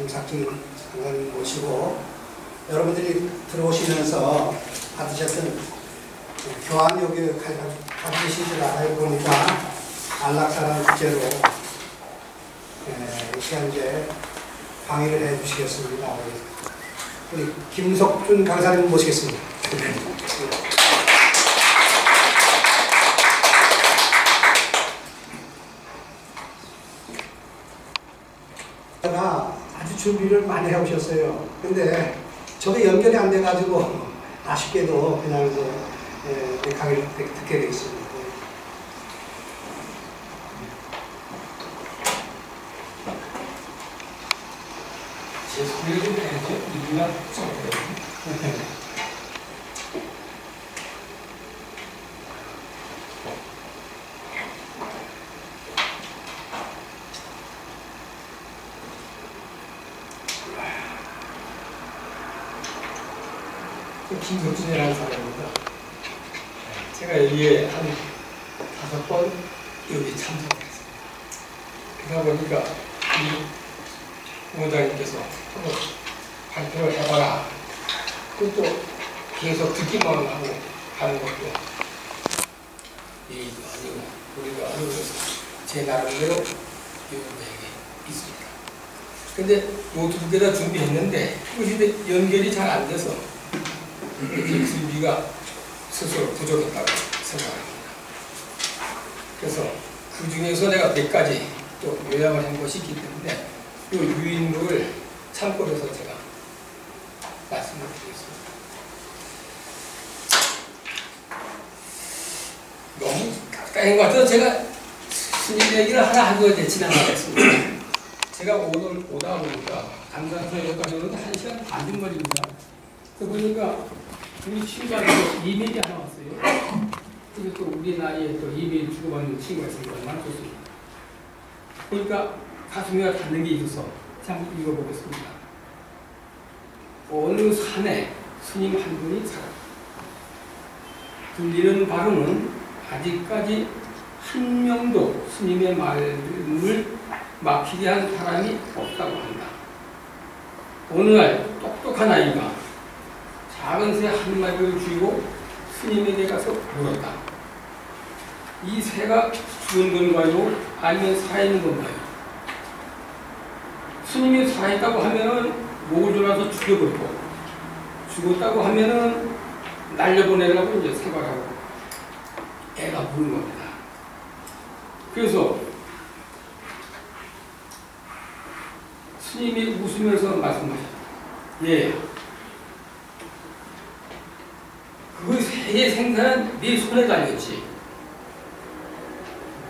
김삭진 장관님 모시고 여러분들이 들어오시면서 받으셨던 교환요구 가지실 줄 알아요. 보니까 안락사라는 주제로 이 시간 이제 강의를 해 주시겠습니다. 우리 김석준 강사님 모시겠습니다. 아주 준비를 많이 해오셨어요. 근데 저게 연결이 안 돼가지고 아쉽게도 그냥 이제 강의를 듣게 되겠습니다. 제 소리를 좀 해야죠. 이리가 썩어요. 김석준이라는 사람입니다. 제가 여기에 한 5번 여기 참석했습니다. 그러다 보니까 이 원장님께서 발표를 해봐라. 그것도 계속 듣기만 하고 하는 것도 예의도 아니고 우리가 아니고 제 나름대로 요구되게 있습니다. 근데 요 두 개 다 준비했는데 그것이 연결이 잘 안 돼서 준비가 스스로 부족했다고 생각합니다. 그래서 그 중에서 내가 몇 가지 또 요약을 한 것이 있기 때문에 이 유인물을 참고해서 제가 말씀을 드리겠습니다. 너무 가까이인 것 같아서 제가 스님 얘기를 하나 하고 이제 지나가겠습니다. 제가 오늘 오다 보니까 감산서역까지 오는데 1시간 반 좀 걸립니다. 그 보니까 우리 친구가 이메일이 하나 왔어요. 그리고 또 우리 나이에 또 이메일 주고받는 친구가 있으니까 얼마나 좋습니다. 그러니까 가슴에 닿는 게 있어서 한번 읽어보겠습니다. 어느 산에 스님 한 분이 살아. 들리는 바로는 아직까지 한 명도 스님의 말을 막히게 한 사람이 없다고 한다. 어느 날 똑똑한 아이가 작은 새 한 마리를 쥐고 스님에게 가서 물었다. 이 새가 죽은 건가요? 아니면 살아있는 건가요? 스님이 살아있다고 하면은 목을 졸라서 죽여버리고 죽었다고 하면은 날려보내라고 이제 생각하고 애가 부른 겁니다. 그래서 스님이 웃으면서 말씀하셨다. 예. 그 새의 생사는 네 손에 달렸지.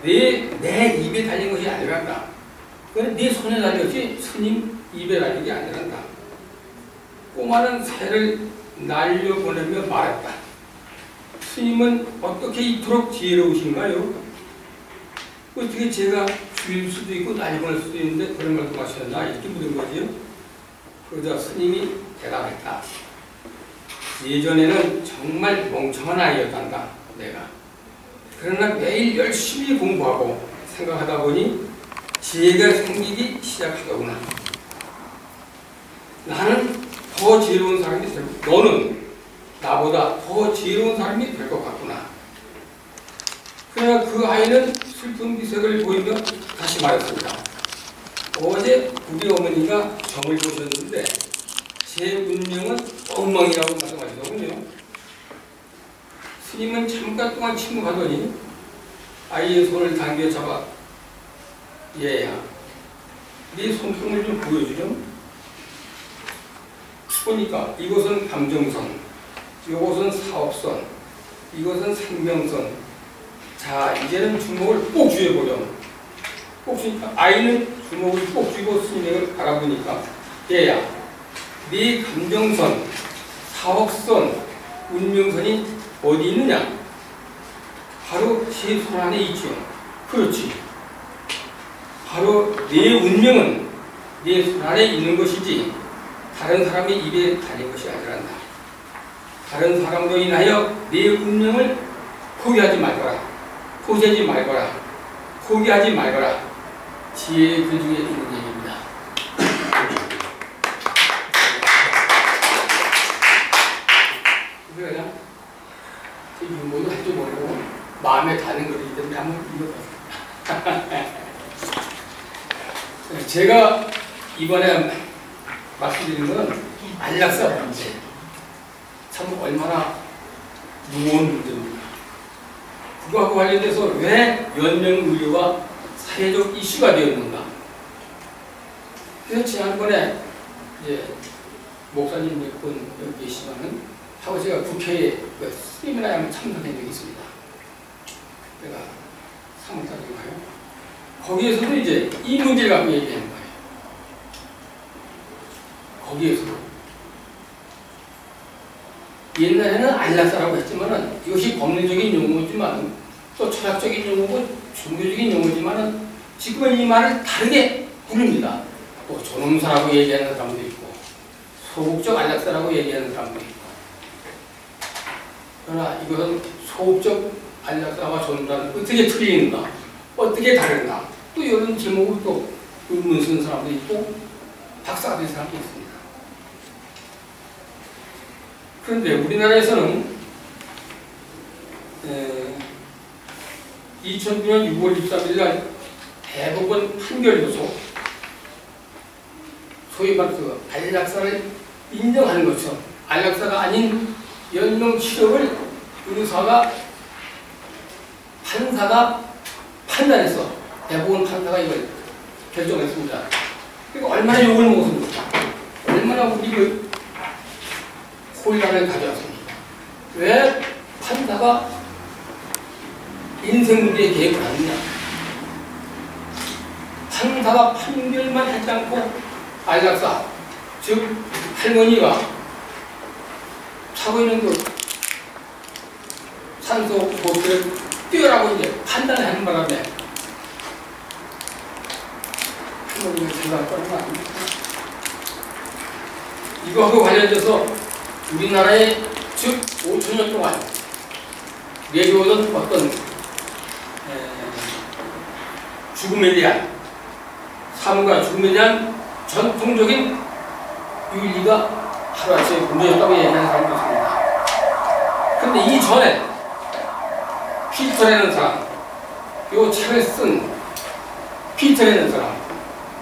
내 입에 달린 것이 아니란다. 그건 네 손에 달렸지 스님 입에 달린 게 아니란다. 꼬마는 새를 날려보내며 말했다. 스님은 어떻게 이토록 지혜로우신가요? 어떻게 제가 죽일 수도 있고 날려보낼 수도 있는데 그런 말씀하셨나? 이렇게 물은 거지요. 그러자 스님이 대답했다. 예전에는 정말 멍청한 아이였단다, 내가. 그러나 매일 열심히 공부하고 생각하다 보니 지혜가 생기기 시작하더구나. 나는 더 지혜로운 사람이 될 것, 너는 나보다 더 지혜로운 사람이 될 것 같구나. 그러나 그 아이는 슬픈 기색을 보이며 다시 말했습니다. 어제 우리 어머니가 점을 보셨는데 제 운명은 엉망이라고 말씀하시더군요. 스님은 잠깐 동안 침묵하더니 아이의 손을 당겨 잡아 얘야, 네 손등을 좀 보여주렴. 보니까 이것은 감정선, 이것은 사업선, 이것은 생명선. 자, 이제는 주먹을 꼭 쥐어보렴. 꼭 쥐니까 아이는 주먹을 꼭 쥐고 스님을 바라보니까 얘야, 네 감정선, 사업선, 운명선이 어디 있느냐? 바로 제 손 안에 있죠. 그렇지. 바로 내 운명은 내 손 안에 있는 것이지 다른 사람의 입에 달린 것이 아니란다. 다른 사람으로 인하여 내 운명을 포기하지 말거라. 포기하지 말거라. 포기하지 말거라. 지혜의 글 중에 있는 얘기입니다. 할지 모르고 마음에 닿는 거기 때문에 한번 읽어봤습니다. 제가 이번에 말씀드린 것은 안락사 문제. 참 얼마나 무거운 문제입니다. 그거하고 관련돼서 왜 연명의료가 사회적 이슈가 되었는가. 그래서 지난번에 이제 목사님 몇 분 여기 계시면은 하고 제가 국회에 그 세미나에 참석한 적이 있습니다. 제가 3월달인가요? 거기에서도 이제 이 문제를 갖고 얘기하는 거예요. 거기에서도 옛날에는 안락사라고 했지만은 이것이 법률적인 용어지만 또 철학적인 용어고 종교적인 용어지만은 지금은 이 말을 다르게 부릅니다. 또 존엄사라고 얘기하는 사람도 있고 소극적 안락사라고 얘기하는 사람도 있고. 그러나 이것은 소극적 안락사와 존엄사는 어떻게 틀리는가, 어떻게 다른가, 또 이런 제목을 또 논문 쓰는 사람도 있고 박사가 된 사람도 있습니다. 그런데 우리나라에서는 2009년 6월 23일 날 대법원 판결로서 소위 말해서 안락사를 인정하는 것처럼 안락사가 아닌 연명치료를 판사가 판단해서 대법원 판사가 이걸 결정했습니다. 그리고 얼마나 욕을 먹었습니까? 얼마나 우리를 혼란을 가져왔습니다. 왜 판사가 인생 문제에 개입을 하느냐? 판사가 판결만 하지 않고 안락사, 즉 할머니가 차고 있는 그 산소 호흡기를 뛰어라고 이제 판단을 하는 바람에 할머니가 생각할 거는 거 아닙니까? 이거하고 관련돼서 우리나라에 즉 5천년 동안 내려오던 어떤 죽음에 대한 삶과 죽음에 대한 전통적인 윤리가 하루아침에 무너졌다고 얘기하는 사람도 있습니다. 그런데 이전에 피터라는 사람, 이 책을 쓴 피터라는 사람,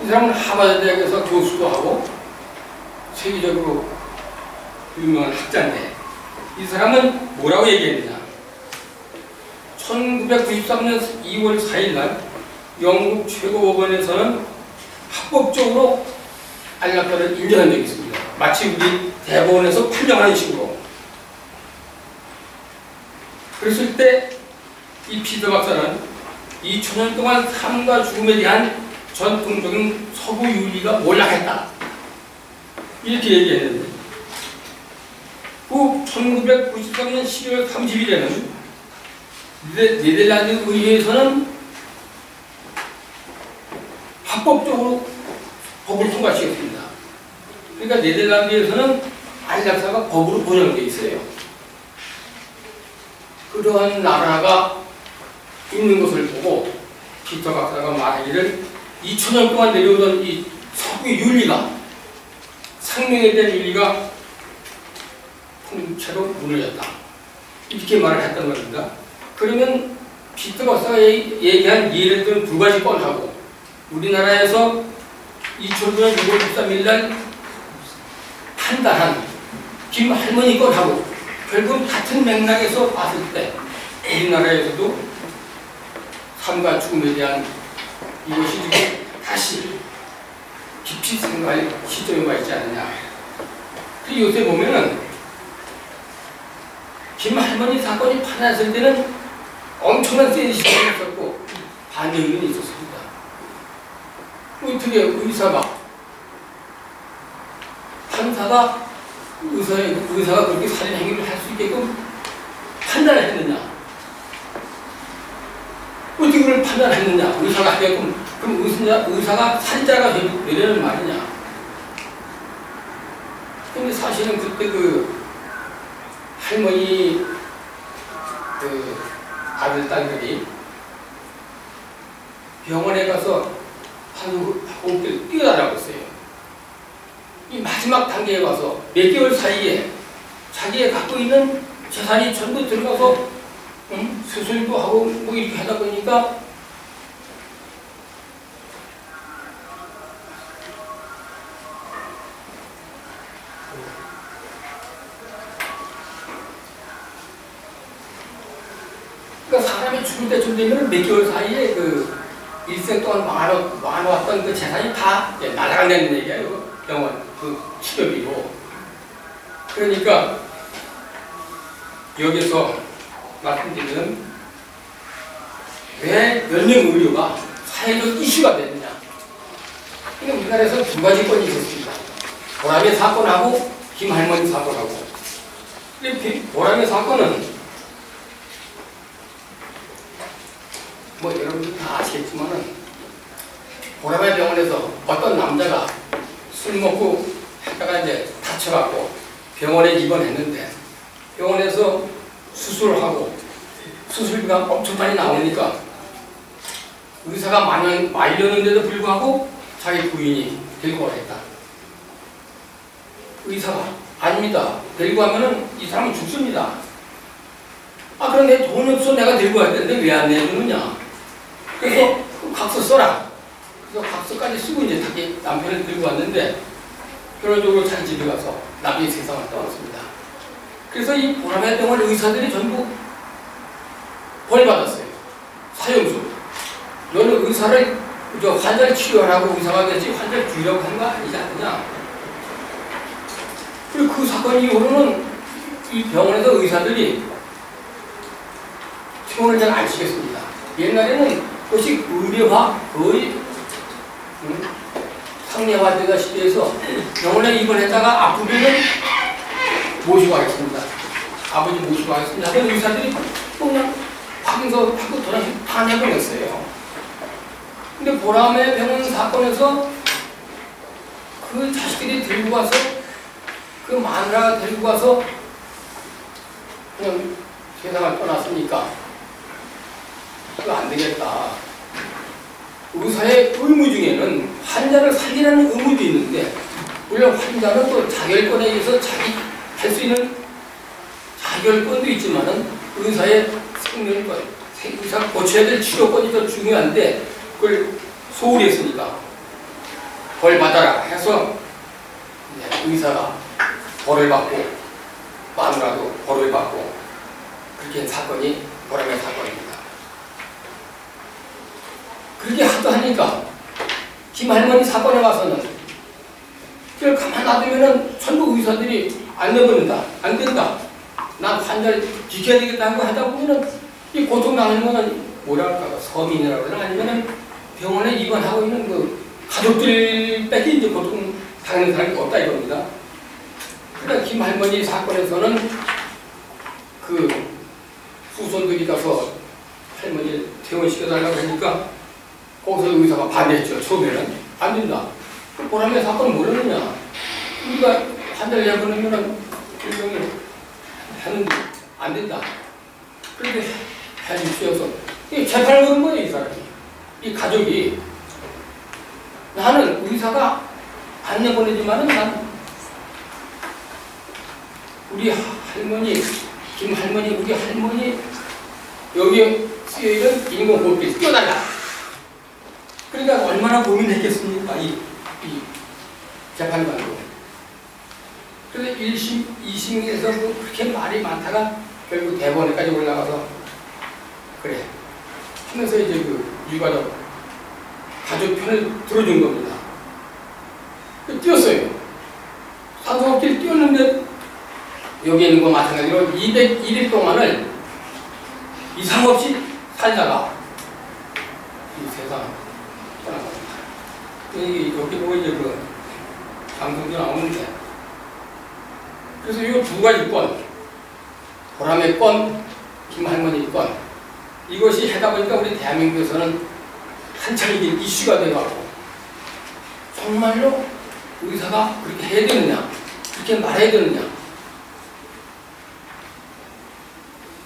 이 사람은 하버드 대학에서 교수도 하고 세계적으로 유명한 학자인데 이 사람은 뭐라고 얘기했느냐. 1993년 2월 4일 날 영국 최고법원에서는 합법적으로 안락사를 인정한 적이 있습니다. 마치 우리 대법원에서 판정하는 식으로. 그랬을 때 이 피터 박사는 2000년 동안 삶과 죽음에 대한 전통적인 서구 윤리가 몰락했다. 이렇게 얘기했는데 그 1993년 12월 30일에는 네덜란드 의회에서는 합법적으로 법을 통과시켰습니다. 그러니까 네덜란드에서는 안락사가 법으로 번영되어 있어요. 그러한 나라가 있는 것을 보고 피터 박사가 말하기를 2000년 동안 내려오던 이 서구 윤리가, 생명에 대한 윤리가 통째로 무너졌다. 이렇게 말을 했단 말입니다. 그러면 피터 박사가 얘기한 예를 들면 두 가지 건하고 우리나라에서 2009년 6월 13일 날 판단한 김 할머니 건하고 결국 같은 맥락에서 봤을 때 우리나라에서도 삶과 죽음에 대한 이것이 지금 다시 깊이 생각할 시점에 와 있지 않느냐. 요새 보면은 김 할머니 사건이 판단했을 때는 엄청난 센시티가 있었고 반영이 있었습니다. 어떻게 의사가 판사가 의사가 그렇게 살인 행위를 할 수 있게끔 판단을 했느냐? 어떻게 그걸 판단했느냐? 의사가 하게끔. 그럼 의사가 살인자가 되려는 말이냐? 근데 사실은 그때 그 할머니 그 아들 딸들이 병원에 가서 호흡기를 뛰어달라고 했어요. 이 마지막 단계에 와서 몇 개월 사이에 자기가 갖고 있는 재산이 전부 들어가서 수술도 하고 뭐 이렇게 하다 보니까 그러니까 사람이 죽을 때쯤 되면 몇 개월 사이에 그 일생 동안 많아왔던 그 재산이 다 날아간다는 얘기예요. 병원 그 치료비로. 그러니까 여기서 말씀드리는 왜 연령 의료가 사회적 이슈가 됐느냐. 그러니까 우리나라에서 두 가지 건이 있었습니다. 보람의 사건하고 김할머니 사건하고. 보람의 사건은 뭐 여러분들 다 아시겠지만은 보람의 병원에서 어떤 남자가 술 먹고 했다가 이제 다쳐갖고 병원에 입원했는데 병원에서 수술을 하고 수술비가 엄청 많이 나오니까 의사가 말렸는데도 불구하고 자기 부인이 데리고 가겠다. 의사가 아닙니다. 데리고 가면은 이 사람은 죽습니다. 아 그런데 돈이 없어 내가 데리고 가야 되는데 왜 안 내주느냐. 그래서 그 각서 써라. 그래서 각서까지 쓰고 이제 자기 남편을 들고 왔는데 결론적으로 자기 집에 가서 나중에 세상을 떠났습니다. 그래서 이 보람의 병원 의사들이 전부 벌 받았어요. 사형수. 너는 의사를 환자를 치료하라고 의사가 됐지 환자를 죽이려고 한 거 아니지 않느냐. 그리고 그 사건 이후로는 이 병원에서 의사들이 퇴원을 잘 안 시켰습니다. 옛날에는 그것이 의료화 거의 상례화되다 시대에서 병원에 입원했다가 아프면은 모시고 가겠습니다. 아버지 모시고 가겠습니다. 하던 의사들이 그냥 확인서 하고 돌아서 다 내보냈어요. 근데 보람의 병원 사건에서 그 자식들이 들고 와서 그 마누라가 데리고 와서 그냥 세상을 떠났으니까 그거 안 되겠다. 의사의 의무 중에는 환자를 살리라는 의무도 있는데 물론 환자는 또 자결권에 의해서 자기 할 수 있는 자결권도 있지만은 의사의 생명권, 의사가 고쳐야 될 치료권이 더 중요한데 그걸 소홀히 했으니까 벌 받아라 해서 의사가 벌을 받고 마누라도 벌을 받고 그렇게 한 사건이 보람의 사건입니다. 그렇게 하니까 김할머니 사건에 와서는 그걸 가만 놔두면은 전부 의사들이 안 내보낸다. 안 된다. 난 환자를 지켜야 되겠다 하고 하다 보면은 이 고통당하는 거는 뭐랄까 서민이라고 그러나 아니면은 병원에 입원하고 있는 그 가족들밖에 이제 고통 당하는 사람이 없다 이겁니다. 그러니까 김할머니 사건에서는 그 후손들이 가서 할머니를 퇴원시켜달라고 하니까 거기서 의사가 반대했죠. 처음에는 안 된다. 그 보람의 사건은 모르느냐. 우리가 환자를 해보내면 일종의 하는데 안 된다. 그런데 해주셔서 재판을 거는 거예요. 이 사람이. 이 가족이 나는 의사가 안 내보내지만은 난 우리 할머니 김할머니 우리 할머니 여기에 쓰여있는 인공호흡기 띄워달라. 그러니까 얼마나 고민했겠습니까? 이 재판관도. 그래서 1심, 2심에서 뭐 그렇게 말이 많다가 결국 대법원까지 올라가서 그래 하면서 이제 그 유가족 가족 편을 들어준 겁니다. 뛰었어요. 산소호흡기를 뛰었는데 여기 있는 거 마찬가지로 201일 동안을 이상 없이 살다가 이 세상 떠난 겁니다. 여기 보고 이제 그 방송도 나오는데 그래서 이 두 가지 건 보람의 건, 김할머니 건 이것이 하다 보니까 우리 대한민국에서는 한참 이게 이슈가 되어가고 정말로 의사가 그렇게 해야 되느냐 그렇게 말해야 되느냐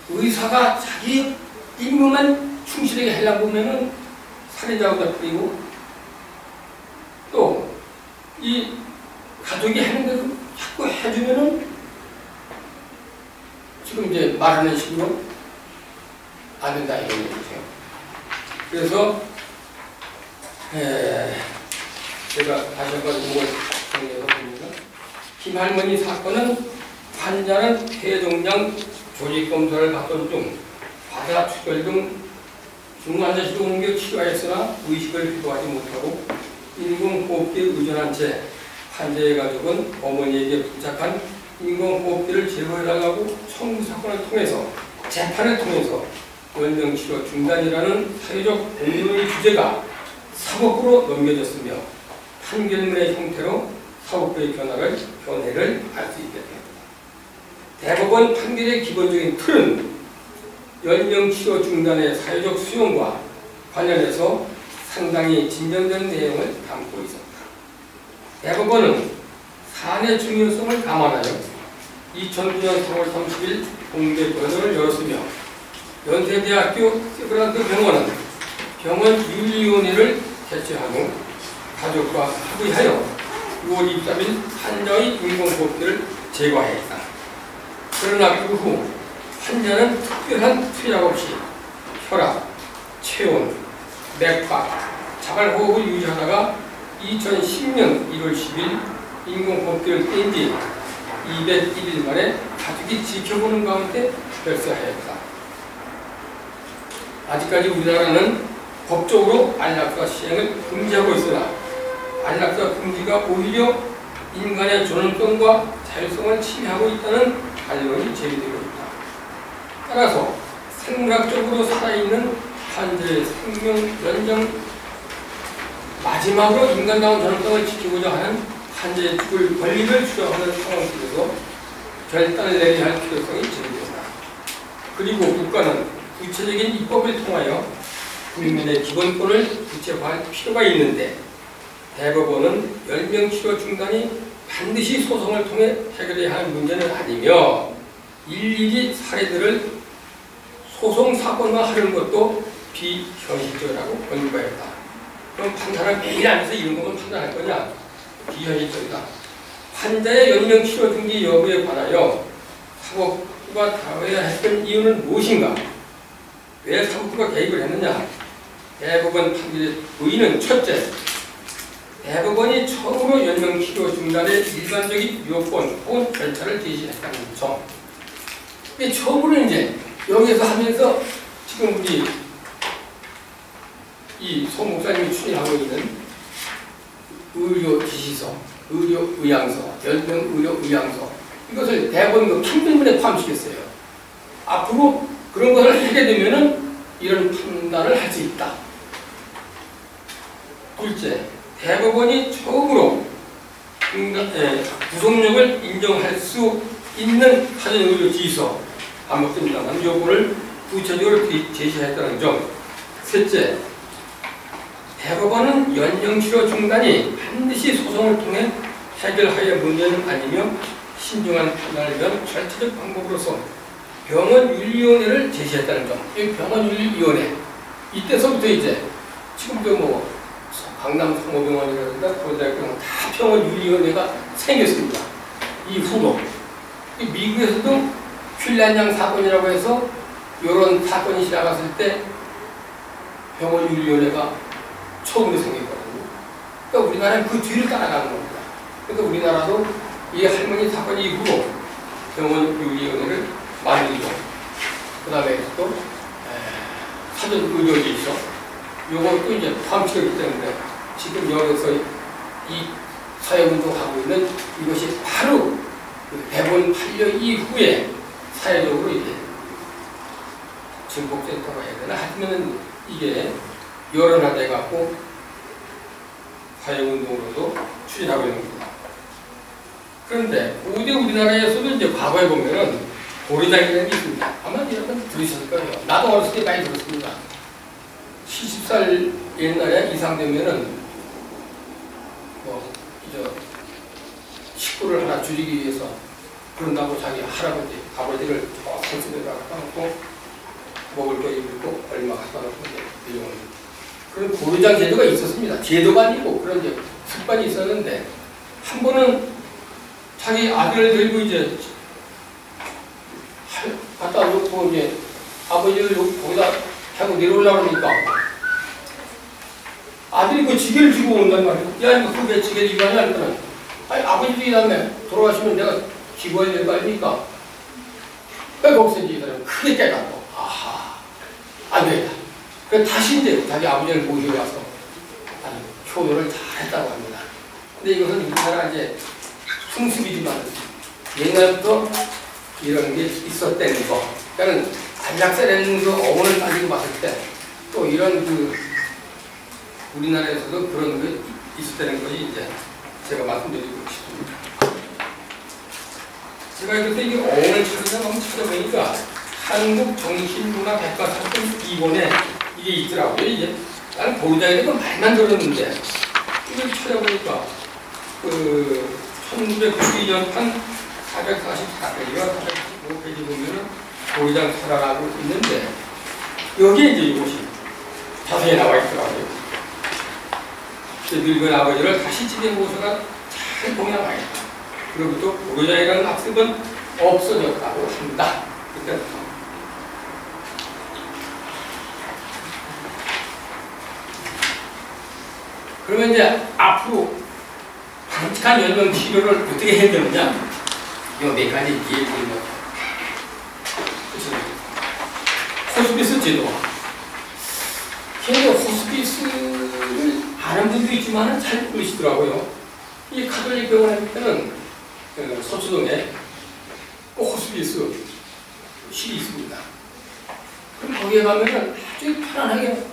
의사가 자기 임무만 충실하게 하려고 보면은 살인자가 되고 또 이 가족이 하는 대로 자꾸 해주면은 지금 이제 말하는 식으로 안 된다 이런 얘기죠. 그래서 제가 다시 한번 이걸 정리해서 봅니다. 김할머니 사건은 환자는 폐종양 조직검사를 받던 중 과다 출혈 등 중환자실 옮겨 치료하였으나 의식을 회복하지 못하고 인공호흡기에 의존한 채 환자의 가족은 어머니에게 부착한 인공호흡기를 제거해달라고 청구 사건을 통해서 재판을 통해서 연명치료 중단이라는 사회적 공론의 주제가 사법부로 넘겨졌으며 판결문의 형태로 사법부의 견해를 알 수 있게 됩니다. 대법원 판결의 기본적인 틀은 연명치료 중단의 사회적 수용과 관련해서 상당히 진전된 내용을 담고 있습니다. 대법원은 사안의 중요성을 감안하여 2009년 3월 30일 공개 변호를 열었으며 연세대학교 세브란트 병원은 병원 윤리위원회를 개최한 후 가족과 합의하여 6월 23일 환자의 인공호흡기를 제거하였다. 그러나 그 후 환자는 특별한 투약 없이 혈압, 체온, 맥박, 자발호흡을 유지하다가 2010년 1월 10일 인공호흡기를 뗀 뒤 201일 만에 가족이 지켜보는 가운데 별세하였다. 아직까지 우리나라는 법적으로 안락사 시행을 금지하고 있으나 안락사 금지가 오히려 인간의 존엄성과 자율성을 침해하고 있다는 반론이 제기되고 있다. 따라서 생물학적으로 살아있는 환자의 생명 연장 마지막으로 인간다운 존엄성을 지키고자 하는 환자의 권리를 주장하는 상황 속에서 결단을 내려야 할 필요성이 제기된다. 그리고 국가는 구체적인 입법을 통하여 국민의 기본권을 구체화할 필요가 있는데 대법원은 연명치료 중단이 반드시 소송을 통해 해결해야 할 문제는 아니며 일일이 사례들을 소송 사건화하는 것도 비현실적이라고 권고했다. 그럼 판단을 매일 앉아서 이런 것만 판단할 거냐? 비현실적이다. 환자의 연명치료 중지 여부에 관하여 사법부가 다뤄야 했던 이유는 무엇인가? 왜 사법부가 개입을 했느냐? 대법원 판결의 의의는 첫째, 대법원이 처음으로 연명치료 중단의 일반적인 요건 혹은 절차를 제시했다는 점. 처음으로 이제 여기에서 하면서 지금 우리 이 송 목사님이 추진하고 있는 의료 지시서, 의료 의향서, 연명 의료 의향서 이것을 대법원 판결문에 포함시켰어요. 앞으로 그런 것을 하게 되면은 이런 판단을 할 수 있다. 둘째, 대법원이 처음으로 구속력을 인정할 수 있는 사전의료 지휘서 반복됩니다만 요구를 구체적으로 제시했다는 점. 셋째, 대법원은 연명치료 중단이 반드시 소송을 통해 해결하여야 문제는 아니며 신중한 판단을 위한 절차적 방법으로서 병원윤리위원회를 제시했다는 점. 이 병원윤리위원회 이때서부터 이제 지금도 뭐 강남 성모병원이라든가 고대학병원 다 병원윤리위원회가 생겼습니다. 이후로 미국에서도 퀼란양 사건이라고 해서 이런 사건이 지나갔을 때 병원윤리위원회가 처음으로 생겼거든요. 그러니까 우리나라는 그 뒤를 따라가는 겁니다. 그러니까 우리나라도 이 할머니 사건 이후로 병원윤리위원회를 만들고 그 다음에 또 사전의료지휘서 요것도 이제 포함시켰기 때문에 지금 여기서 이 사회운동하고 있는 이것이 바로 대법원 판결 이후에 사회적으로 이제 증폭센터가 해야 되나 하여튼 이게 여론화돼 갖고 사회운동으로도 추진하고 있는 겁니다. 그런데 고대 우리나라에서도 이제 과거에 보면은 고려장이라는 게 있습니다. 아마 여러분 들으셨을 거예요. 나도 어렸을 때 많이 들었습니다. 70살 옛날에 이상 되면은 식구를 하나 줄이기 위해서 그런다고 자기 할아버지, 아버지를 선수에다가 갖다 놓고 먹을 거 입을 거 얼마 갖다 놓고 이런 그런 고려장 제도가 있었습니다. 제도가 아니고 그런 이제 습관이 있었는데 한 번은 자기 아들을 들고 이제 갖다 놓고 이제 아버지를 거기다 타고 내려오려고 하니까 아들이 그 지게를 쥐고 온단 말이야. 야, 이거 그게 지게를 쥐고 하냐? 그러니까 아니, 아버지도 이 다음에 돌아가시면 내가 쥐고 해야 될 거 아닙니까? 그러니까 거기서 이제 이 사람이 크게 깨닫고, 아하, 안 되겠다. 그래서 다시 이제 자기 아버지를 모시고 와서 아주 효도를 잘 했다고 합니다. 근데 이것은 우리나라 이제 풍습이지만 옛날부터 이런 게 있었다는 거. 그러니까 안락사라는 그 어원을 따지고 봤을 때 또 이런 그 우리나라에서도 그런 게 있었다는 것이 이제 제가 말씀드리고 싶습니다. 제가 그래서 이게 어원을 찾아보니까 한국정신문화백과사전 2권에 이게 있더라고요. 이제 나는 보리장에 대해서 말만 들었는데 이걸 찾아보니까 그 1992년판 444페이지와 445페이지 보면은 보리장 설화라고 있는데 여기에 이제 이것이 자세히 나와 있더라고요. 늙은 아버지를 다시 집에 모셔가 잘 공양하였다. 그로부터 보리장이라는 학습은 없어졌다고 합니다. 그러면 이제 앞으로 바람직한 연명 치료를 어떻게 해야 되느냐? 이 네 가지 예를 들면 호스피스 제도. 근데 호스피스를 아는 분도 있지만 잘 모르시더라고요. 이 가톨릭 병원에 때는 서초동에 호스피스 실이 있습니다. 그럼 거기에 가면은 아주 편안하게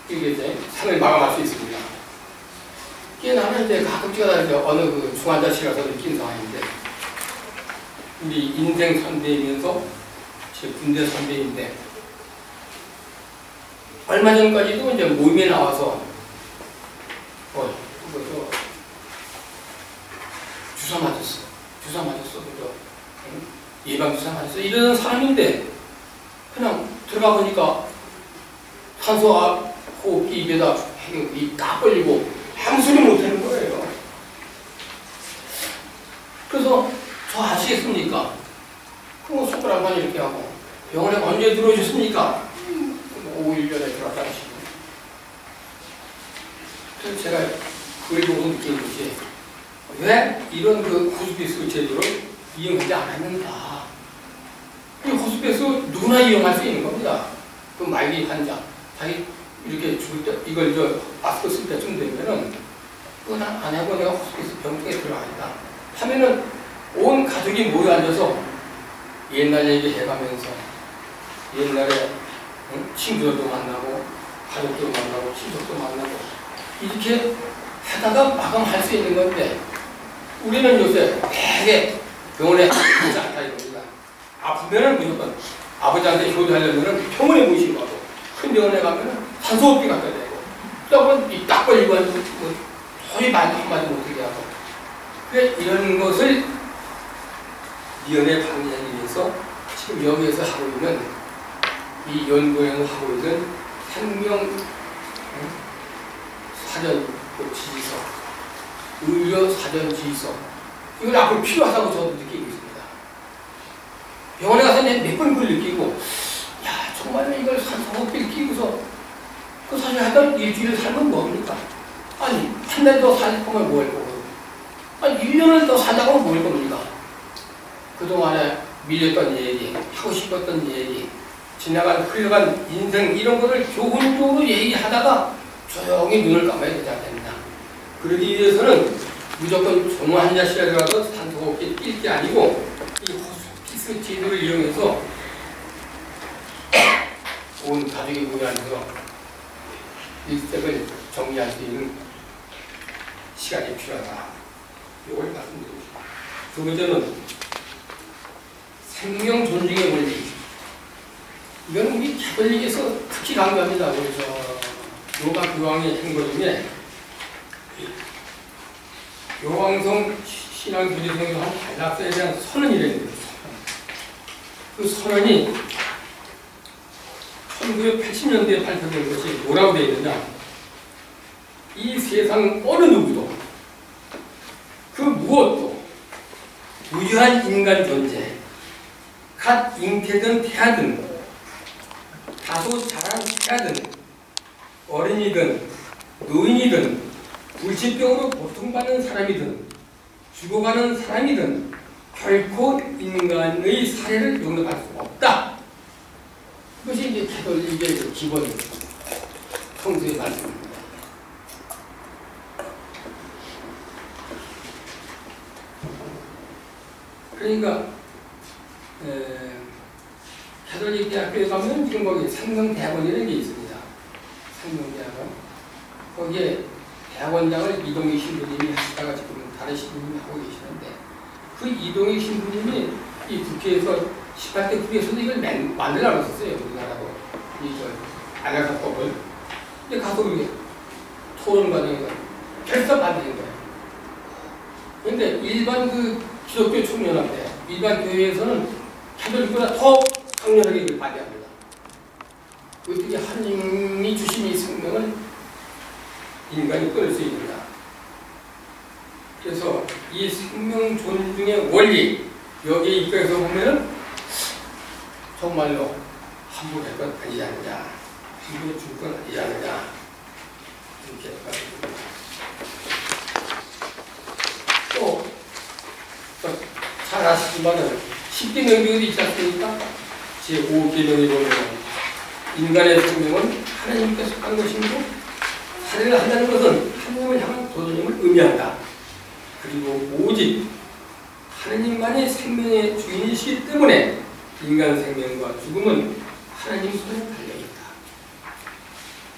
이게 이제 삶을 마감할 수 있습니다. 이게 나는 이제 가끔씩가다 이제 어느 그 중환자실 가서 느낀 상황인데, 우리 인생 선배이면서 제 군대 선배인데, 얼마 전까지도 이제 모임에 나와서 주사 맞았어. 그죠? 예방 주사 맞았어. 이러는 사람인데 그냥 들어가 보니까 산소 호흡기 입에다 딱 걸리고 아무 소리 못 하는 거예요. 그래서 저 아시겠습니까? 그거 손가락만 이렇게 하고 병원에 언제 들어오셨습니까? 5일 전에 들어왔다 하시고. 그래서 제가 그걸 보고 느낀 것이 왜 이런 그 호스피스 제도를 이용하지 않았는가. 이 호스피스 누구나 이용할 수 있는 겁니다. 그 말기 환자 자기 이렇게 죽을 때 이걸 마스크 쓸 때쯤 되면은 그거 안 하고 내가 호스피스 병동에 들어가겠다 하면은 온 가족이 모여 앉아서 옛날 얘기 해가면서 옛날에 친구들도 만나고 가족도 만나고 친척도 만나고 이렇게 하다가 마감할 수 있는 건데, 우리는 요새 되게 병원에 가지 않다 이겁니다. 아프면은 무조건 아버지한테 효도하려면은 병원에 모시고 가고, 큰 병원에 가면은 산소호흡기 갖다 대고, 또 입 딱 벌리고 뭐 소리 많이 한마디 못하게 하고. 그래 이런 것을 미연에 방지하기 위해서 지금 여기에서 하고 있는 이 연구원에서 하고 있는 생명 사전 지휘서, 의료 사전 지휘서, 이걸 앞으로 필요하다고 저도 느끼고 있습니다. 병원에 가서 몇 번 그걸 느끼고, 야 정말 이걸 산소호흡기를 끼고서 그 사실 하여튼 일주일 살면 뭡니까? 아니 한 달 더 살 거면 뭐 할 거고, 아니 1년을 더 살다가 뭐 할 겁니까? 그동안에 밀렸던 얘기, 하고 싶었던 얘기, 흘러간 인생 이런 것을 교훈적으로 얘기하다가 조용히 눈을 감아야 되지 않습니다. 그러기 위해서는 무조건 종환자실에 들어가서 산소호흡기 낄 게 아니고 이 호스피스 제도를 이용해서 온 가족이 모여 앉아서 일생을 정리할 수 있는 시간이 필요하다. 이걸 말씀드립니다. 두 번째는 생명 존중의 원리. 이건 우리 가톨릭에서 특히 강조합니다. 그래서 요가 교황이 한 것 중에 요왕성 신앙 교제성에서 한 안락사에 대한 선언이라는 거예요. 그 선언이 1980년대에 발표된 것이 뭐라고 되어 있느냐. 이 세상 어느 누구도 그 무엇도 무유한 인간 존재, 갓 잉태든 태아든 나서 자란 태아든 어린이든 노인이든 불치병으로 고통받는 사람이든 죽어가는 사람이든 결코 인간의 사례를 용납할 수 없다. 그것이 이제 캐톨릭의 기본 성서의 말씀입니다. 그러니까 캐톨릭 대학교에 가면 지금 거기 생명대학원이라는 게 있습니다. 생명대학원. 거기에 대학원장을 이동희 신부님이 하시다가 지금 다른 신부님이 하고 계시는데 그 이동희 신부님이 이 국회에서 18대 국회에서도 이걸 만들라고 했었어요. 우리나라도 안약사법을. 근데 가서 우리 토론 과정에서 결사 받는 거예요. 그런데 일반 그 기독교 총연합회, 일반 교회에서는 캐톨릭보다 더 강렬하게 이걸 반대합니다. 어떻게 하나님이 주신 이 생명을 인간이 끊을 수 있는가. 그래서 이 생명 존중의 원리, 여기에 입각해서 보면은 정말로 함부로 할 건 아니지 않느냐, 함부로 줄 건 아니지 않느냐, 이렇게 또 잘 아시지만은 10개 명령이 있지 않습니까? 제5계명에 보면 인간의 생명은 하나님께서 한 것이고 살인을 한다는 것은 하나님을 향한 도전임을 의미한다. 그리고 오직 하나님만이 생명의 주인이시기 때문에 인간 생명과 죽음은 하나님 손에 달려있다.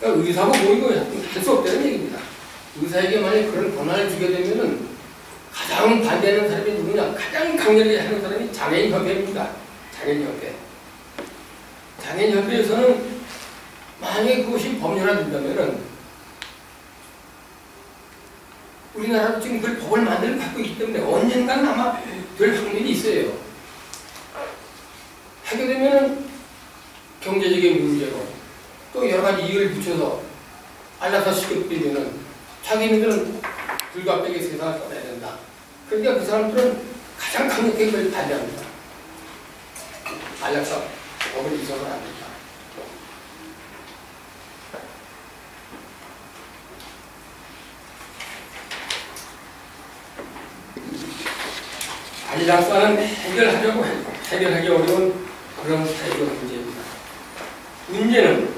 그러니까 의사가 모이고 할 수 없다는 얘기입니다. 의사에게 만약 그런 권한을 주게 되면은 가장 반대하는 사람이 누구냐? 가장 강렬하게 하는 사람이 장애인협회입니다. 장애인협회. 장애인협회에서는 만약에 그것이 법률화된다면은 우리나라도 지금 그 법을 갖고 있기 때문에 언젠가는 아마 될 확률이 있어요. 하게 되면은 경제적인 문제로 또 여러 가지 이유를 붙여서 안락사 시켜버리면은 자기네들은 불가피하게 세상을 떠나야 된다. 그러니까 그 사람들은 가장 강력하게 그걸 반대합니다. 안락사 법을 이전을 안 된다. 안락사는 해결하기 어려운 그런 사회적 문제입니다. 문제는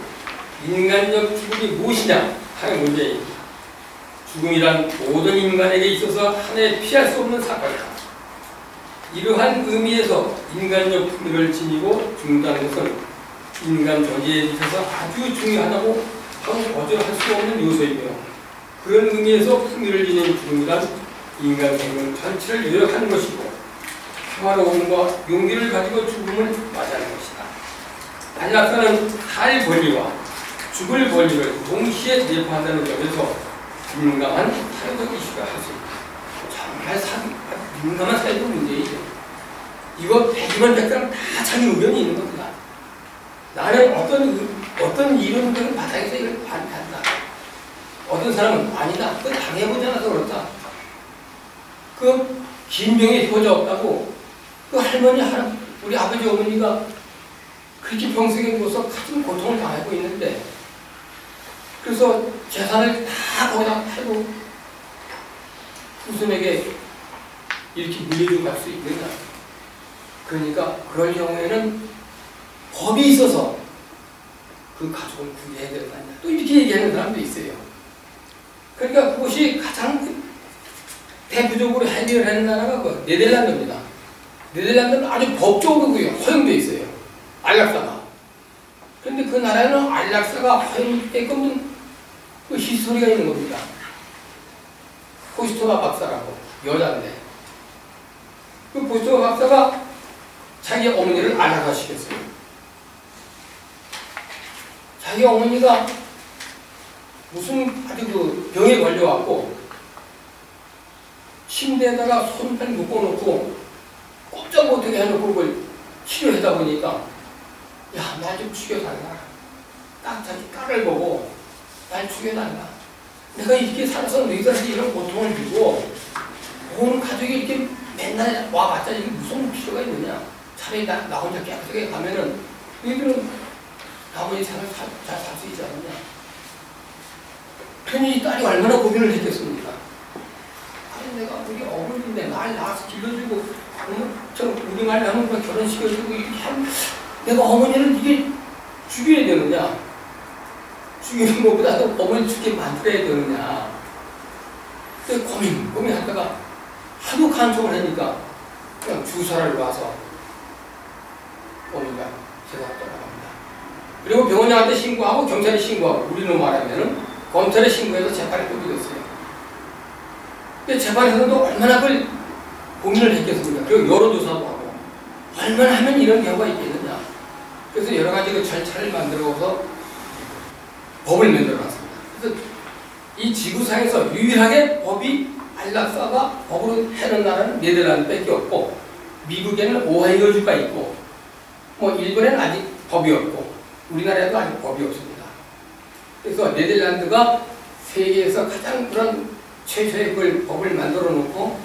인간적 죽음이 무엇이냐 하는 문제입니다. 죽음이란 모든 인간에게 있어서 하나의 피할 수 없는 사건이다. 이러한 의미에서 인간적 품위를 지니고 죽는다는 것은 인간 존재에 있어서 아주 중요하다고 거절할 수 없는 요소이며 그런 의미에서 품위를 지닌 죽음이란 인간 생명 전체를 요약하는 것이고 평화로움과 용기를 가지고 죽음을 맞이하는 것이다. 안락사는 살 권리와 죽을 권리를 동시에 내포한다는 점에서 민감한 사회적 이슈가 할 수 있다. 정말 민감한 사회적 문제이죠. 이거 100이면 100g 다 자기 의견이 있는 겁니다. 나는 어떤 이론들은 바닥에서 이걸 반대한다. 어떤 사람은 아니다. 그거 당해보지 않아서 그렇다. 그 긴 병에 효자 없다고 그 할머니, 우리 아버지 어머니가 그렇게 병석에 누워서 큰 고통을 당하고 있는데 그래서 재산을 다 거기다 팔고 후손에게 이렇게 물려주고 갈 수 있느냐. 그러니까 그럴 경우에는 법이 있어서 그 가족을 구해야 되는 거 아니냐. 또 이렇게 얘기하는 사람도 있어요. 그러니까 그것이 가장 대표적으로 해결하는 나라가 그 네덜란드입니다. 네덜란드는 아주 법적으로 허용되어 있어요. 안락사가. 그런데 그 나라에는 안락사가 허용되게끔 그 히스토리가 있는 겁니다. 포스토가 박사라고 여자인데 그 포스토가 박사가 자기 어머니를 안락사 시켰어요. 자기 어머니가 무슨 아주 그 병에 걸려갖고 침대에다가 손발 묶어놓고 꼼짝 못하게 해놓고 그걸 치료하다 보니까 야, 날 좀 죽여달라. 딱 자기 딸을 보고 날 죽여달라. 내가 이렇게 살아서 너희들한테 이런 고통을 주고 온 가족이 이렇게 맨날 와봤자 이게 무슨 필요가 있느냐. 차라리 나 혼자 깨끗하게 가면은 너희들은 나머지 생을 잘 살 수 있지 않느냐. 괜히 이 딸이 얼마나 고민을 했겠습니까? 아니 내가 우리 어머니인데 날 낳아서 길러주고 저 우리 말 나면 결혼시켜주고 이렇게 하면 내가 어머니를 이게 죽여야 되느냐? 죽이는 것보다도 어머니 죽게 만들어야 되느냐? 고민하다가 하도 간청을 하니까 그냥 주사를 놔서 어머니가 제가 떠나갑니다. 그리고 병원장한테 신고하고 경찰에 신고하고 우리로 말하면은 검찰에 신고해서 재판에 또 믿었어요. 근데 재판에서도 얼마나 그걸 고민을 했겠습니까? 그리고 여론조사도 하고 얼마나 하면 이런 경우가 있겠느냐. 그래서 여러 가지 그 절차를 만들어서 법을 만들어놨습니다. 그래서 이 지구상에서 유일하게 법이 안락사가 법으로 해놓은 나라는 네덜란드밖에 없고 미국에는 오하이오주가 있고 뭐 일본에는 아직 법이 없고 우리나라에도 아직 법이 없습니다. 그래서 네덜란드가 세계에서 가장 그런 최초의 그 법을 만들어 놓고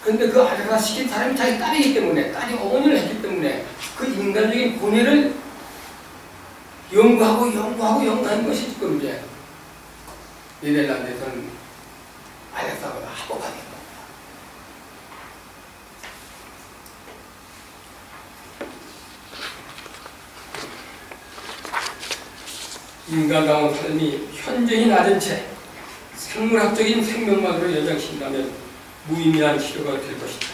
그런데 그 안락사 시킨 사람이 자기 딸이기 때문에 딸이 어머니를 했기 때문에 그 인간적인 고뇌를 연구하는 것이 지금 이제 네덜란드에서는 안락사가 합법화된 겁니다. 인간다운 삶이 현저히 낮은 채 생물학적인 생명만으로 연장신다면 무의미한 치료가 될 것이다.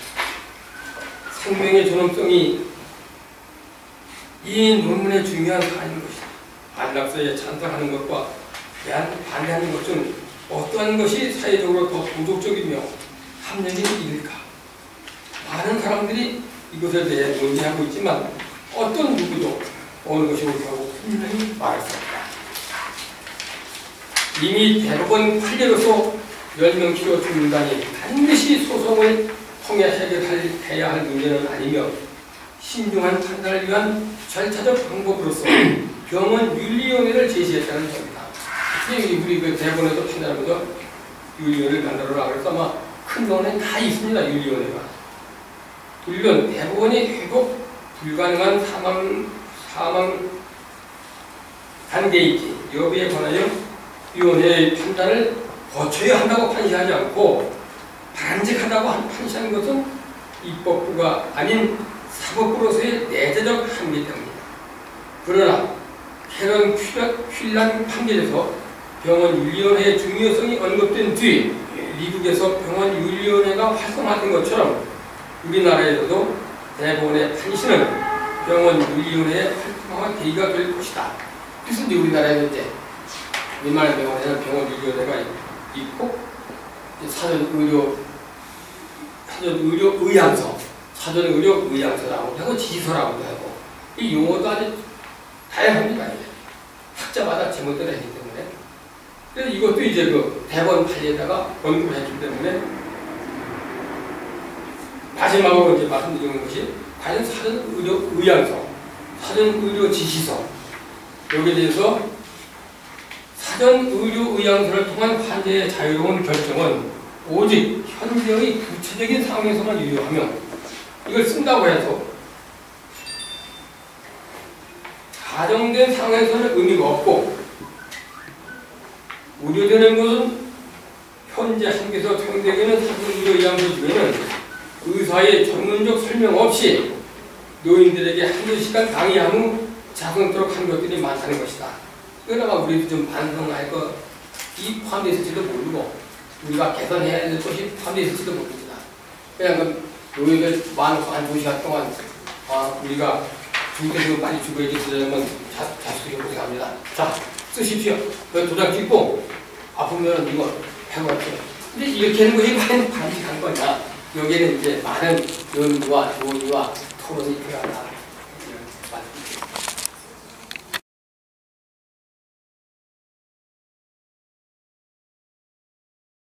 생명의 존엄성이 이 논문의 중요한 사안인 것이다. 안락사에 찬성하는 것과 반대하는 것 중 어떠한 것이 사회적으로 더 도덕적이며 합리적인 일일까? 많은 사람들이 이것에 대해 논의하고 있지만 어떤 누구도 어느 것이 옳다고 분명히 말할 수 없다. 이미 대법원 판례로서 연명치료 중단이 반드시 소송을 통해 해결해야 할 문제는 아니며 신중한 판단을 위한 절차적 방법으로서 병원 윤리위원회를 제시했다는 겁니다. 우리 그 대본에도 판단하면서 윤리위원회를 만들어라 그래서 아마 큰 병원에 다 있습니다. 윤리위원회가. 물론 대법원이 회복 불가능한 사망 단계이지 여부에 관하여 위원회의 판단을 거쳐야 한다고 판시하지 않고 바람직하다고 판시하는 것은 입법부가 아닌 사법부로서의 내재적 한계 때문입니다. 그러나 캐런 퀼란 판결에서 병원윤리위원회의 중요성이 언급된 뒤 미국에서 병원윤리위원회가 활성화된 것처럼 우리나라에서도 대법원의 판시는 병원윤리위원회의 활성화 계기가 될 것이다. 그래서 이제 우리나라에는 이제 웬만한 병원에는 병원윤리위원회가 있고 사전의료의향서라고 하고 지시서라고도 하고 이 용어도 아주 다양합니다. 학자마다 제목대로 했기 때문에 그래서 이것도 이제 그 대법원 판례에다가 언급을 했기 때문에 마지막으로 이제 말씀드리는 것이 과연 사전의료의향서, 사전의료지시서 여기에 대해서 사전의료의향서를 통한 환자의 자유로운 결정은 오직 현재의 구체적인 상황에서만 유효하며 이걸 쓴다고 해서 가정된 상황에서는 의미가 없고 우려되는 것은 현재 한국에서 통용되는 사전의료의향서 중에는 의사의 전문적 설명 없이 노인들에게 한두 시간 강의한 후 작성토록 한 것들이 많다는 것이다. 그러나 우리도 좀 반성할 것이 포함되어 있을지도 모르고 우리가 개선해야 될 것이 포함되어 있을지도 모릅니다. 그냥 노인들 많고 한 2시간 동안 우리가 죽을 때 빨리 죽어야지 그러면 자수를 고생합니다. 자, 쓰십시오. 도장 찍고 아프면 이거 하고 할게요. 근데 이렇게 하는 것이 과연 바람직한 거냐? 여기에는 이제 많은 연구와 논의와 토론이 필요하다.